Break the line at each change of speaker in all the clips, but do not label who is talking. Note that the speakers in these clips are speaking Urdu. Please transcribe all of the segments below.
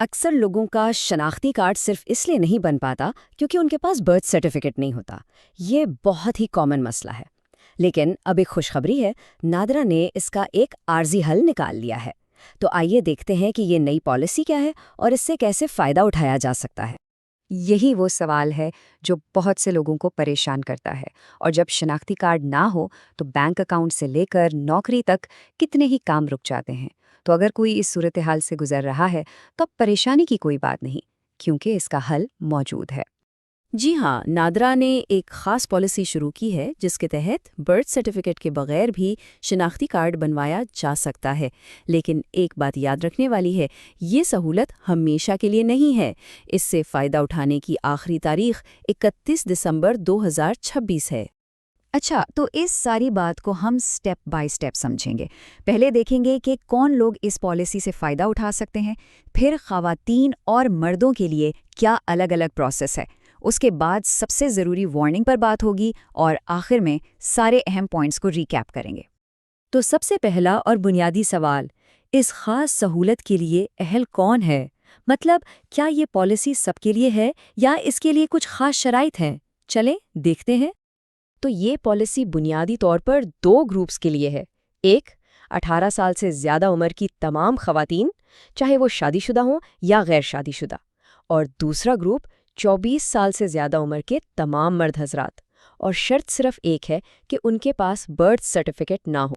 اکثر لوگوں کا شناختی کارڈ صرف اس لیے نہیں بن پاتا کیونکہ ان کے پاس برتھ سرٹیفکیٹ نہیں ہوتا۔ یہ بہت ہی کامن مسئلہ ہے، لیکن اب ایک خوشخبری ہے، نادرا نے اس کا ایک عارضی حل نکال لیا ہے۔ تو آئیے دیکھتے ہیں کہ یہ نئی پالیسی کیا ہے اور اس سے کیسے فائدہ اٹھایا جا سکتا ہے۔
یہی وہ سوال ہے جو بہت سے لوگوں کو پریشان کرتا ہے، اور جب شناختی کارڈ نہ ہو تو بینک اکاؤنٹ سے لے کر نوکری تک کتنے ہی کام رک جاتے ہیں۔ تو اگر کوئی اس صورتحال سے گزر رہا ہے تو اب پریشانی کی کوئی بات نہیں، کیونکہ اس کا حل موجود ہے۔
جی ہاں، نادرا نے ایک خاص پالیسی شروع کی ہے جس کے تحت برتھ سرٹیفکیٹ کے بغیر بھی شناختی کارڈ بنوایا جا سکتا ہے۔ لیکن ایک بات یاد رکھنے والی ہے، یہ سہولت ہمیشہ کے لیے نہیں ہے۔ اس سے فائدہ اٹھانے کی آخری تاریخ 31 دسمبر 2026 ہے۔
اچھا، تو اس ساری بات کو ہم سٹیپ بائی سٹیپ سمجھیں گے۔ پہلے دیکھیں گے کہ کون لوگ اس پالیسی سے فائدہ اٹھا سکتے ہیں، پھر خواتین اور مردوں کے لیے کیا الگ الگ پروسیس ہے، اس کے بعد سب سے ضروری وارننگ پر بات ہوگی، اور آخر میں سارے اہم پوائنٹس کو ریکیپ کریں گے۔
تو سب سے پہلا اور بنیادی سوال، اس خاص سہولت کے لیے اہل کون ہے؟ مطلب کیا یہ پالیسی سب کے لیے ہے یا اس کے لیے کچھ خاص شرائط ہیں؟ چلیں دیکھتے ہیں۔ تو یہ پالیسی بنیادی طور پر 2 گروپس کے لیے ہے۔ ایک، 18 سال سے زیادہ عمر کی تمام خواتین، چاہے وہ شادی شدہ ہوں یا غیر شادی شدہ، اور دوسرا گروپ 24 سال سے زیادہ عمر کے تمام مرد حضرات، اور شرط صرف ایک ہے کہ ان کے پاس برتھ سرٹیفکیٹ نہ ہو۔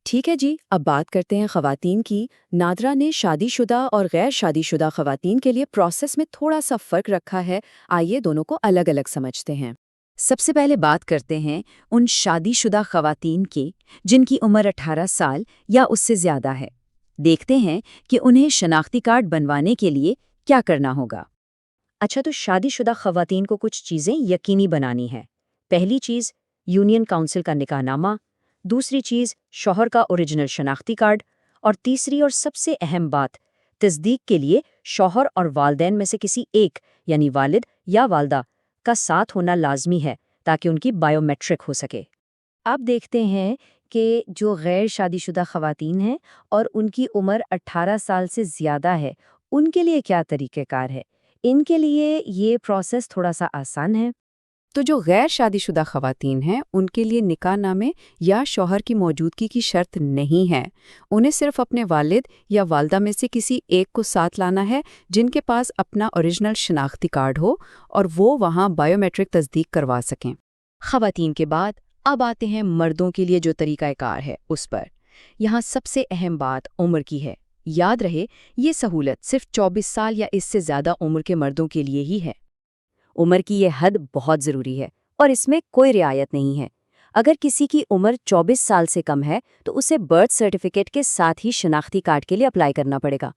ٹھیک ہے جی، اب بات کرتے ہیں خواتین کی۔ نادرا نے شادی شدہ اور غیر شادی شدہ خواتین کے لیے پروسیس میں تھوڑا سا فرق رکھا ہے، آئیے دونوں کو الگ الگ سمجھتے ہیں۔ سب سے پہلے بات کرتے ہیں ان شادی شدہ خواتین کی جن کی عمر 18 سال یا اس سے زیادہ ہے۔ دیکھتے ہیں کہ انہیں شناختی کارڈ بنوانے کے لیے کیا کرنا ہوگا۔ اچھا، تو شادی شدہ خواتین کو کچھ چیزیں یقینی بنانی ہے۔ پہلی چیز، یونین کونسل کا نکاح نامہ، دوسری چیز، شوہر کا اوریجنل شناختی کارڈ، اور تیسری اور سب سے اہم بات، تصدیق کے لیے شوہر اور والدین میں سے کسی ایک یعنی والد یا والدہ کا ساتھ ہونا لازمی ہے تاکہ ان کی بائیو میٹرک ہو سکے۔ اب دیکھتے ہیں کہ جو غیر شادی شدہ خواتین ہیں اور ان کی عمر 18 سال سے زیادہ ہے، ان کے لیے کیا طریقہ کار ہے۔ ان کے لیے یہ پروسیس تھوڑا سا آسان ہے۔ تو جو غیر شادی شدہ خواتین ہیں ان کے لیے نکاح نامے یا شوہر کی موجودگی کی شرط نہیں ہے، انہیں صرف اپنے والد یا والدہ میں سے کسی ایک کو ساتھ لانا ہے جن کے پاس اپنا اوریجنل شناختی کارڈ ہو اور وہ وہاں بائیو میٹرک تصدیق کروا سکیں۔ خواتین کے بعد اب آتے ہیں مردوں کے لیے جو طریقہ کار ہے اس پر۔ یہاں سب سے اہم بات عمر کی ہے۔ یاد رہے، یہ سہولت صرف 24 سال یا اس سے زیادہ عمر کے مردوں کے لیے ہی ہے۔ عمر کی یہ حد بہت ضروری ہے اور اس میں کوئی رعایت نہیں ہے۔ اگر کسی کی عمر 24 سال سے کم ہے تو اسے برتھ سرٹیفکیٹ کے ساتھ ہی شناختی کارڈ کے لیے اپلائی کرنا پڑے گا۔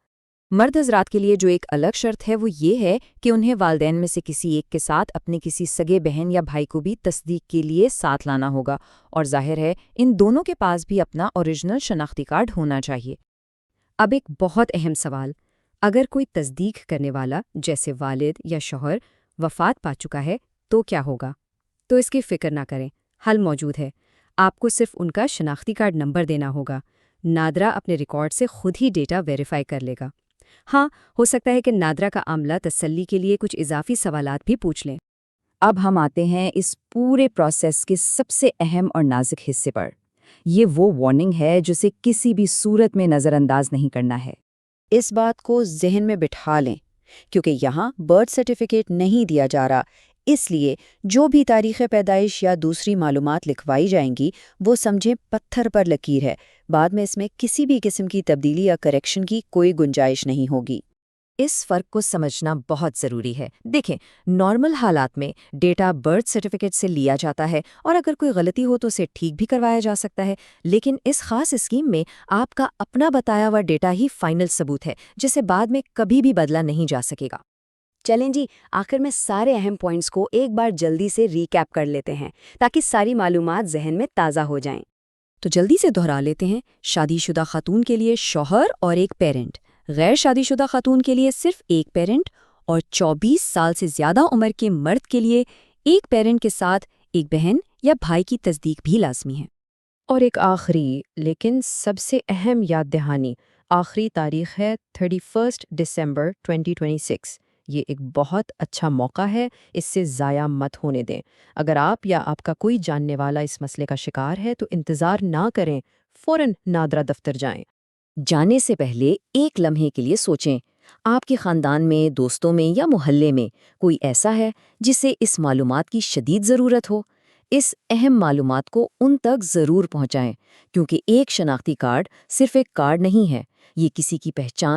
مرد حضرات کے لیے جو ایک الگ شرط ہے وہ یہ ہے کہ انہیں والدین میں سے کسی ایک کے ساتھ اپنے کسی سگے بہن یا بھائی کو بھی تصدیق کے لیے ساتھ لانا ہوگا، اور ظاہر ہے ان دونوں کے پاس بھی اپنا اوریجنل شناختی کارڈ ہونا چاہیے۔ اب ایک بہت اہم سوال، اگر کوئی تصدیق کرنے والا جیسے والد یا شوہر وفات پا چکا ہے تو کیا ہوگا؟ تو اس کی فکر نہ کریں، حل موجود ہے۔ آپ کو صرف ان کا شناختی کارڈ نمبر دینا ہوگا۔ نادرا اپنے ریکارڈ سے خود ہی ڈیٹا ویریفائی کر لے گا۔ ہاں، ہو سکتا ہے کہ نادرا کا عملہ تسلی کے لیے کچھ اضافی سوالات بھی پوچھ لیں۔ اب ہم آتے ہیں اس پورے پروسیس کے سب سے اہم اور نازک حصے پر۔ یہ وہ وارننگ ہے جسے کسی بھی صورت میں نظر انداز نہیں کرنا ہے۔ اس بات کو ذہن میں بٹھا لیں، کیونکہ یہاں برتھ سرٹیفکیٹ نہیں دیا جا رہا، اس لیے جو بھی تاریخ پیدائش یا دوسری معلومات لکھوائی جائیں گی وہ سمجھیں پتھر پر لکیر ہے۔ بعد میں اس میں کسی بھی قسم کی تبدیلی یا کریکشن کی کوئی گنجائش نہیں ہوگی۔ اس فرق کو سمجھنا بہت ضروری ہے۔ دیکھیں، نارمل حالات میں ڈیٹا برتھ سرٹیفکیٹ سے لیا جاتا ہے اور اگر کوئی غلطی ہو تو اسے ٹھیک بھی کروایا جا سکتا ہے، لیکن اس خاص اسکیم میں آپ کا اپنا بتایا ہوا ڈیٹا ہی فائنل ثبوت ہے جسے بعد میں کبھی بھی بدلا نہیں جا سکے گا۔ چلیں جی، آخر میں سارے اہم پوائنٹس کو ایک بار جلدی سے ریکیپ کر لیتے ہیں تاکہ ساری معلومات ذہن میں تازہ ہو جائیں۔ تو جلدی سے دہرا لیتے ہیں۔ شادی شدہ خاتون کے لیے شوہر اور ایک پیرنٹ، غیر شادی شدہ خاتون کے لیے صرف ایک پیرنٹ، اور 24 سال سے زیادہ عمر کے مرد کے لیے ایک پیرنٹ کے ساتھ ایک بہن یا بھائی کی تصدیق بھی لازمی ہے۔ اور ایک آخری لیکن سب سے اہم یاد دہانی،
آخری تاریخ ہے 31 دسمبر 2026۔ یہ ایک بہت اچھا موقع ہے، اس سے ضائع مت ہونے دیں۔ اگر آپ یا آپ کا کوئی جاننے والا اس مسئلے کا شکار ہے تو انتظار نہ کریں، فوراً نادرا دفتر جائیں۔
جانے سے پہلے ایک لمحے کے لیے سوچیں، آپ کے خاندان میں، دوستوں میں یا محلے میں کوئی ایسا ہے جسے اس معلومات کی شدید ضرورت ہو؟ اس اہم معلومات کو ان تک ضرور پہنچائیں، کیونکہ ایک شناختی کارڈ صرف ایک کارڈ نہیں ہے، یہ کسی کی پہچان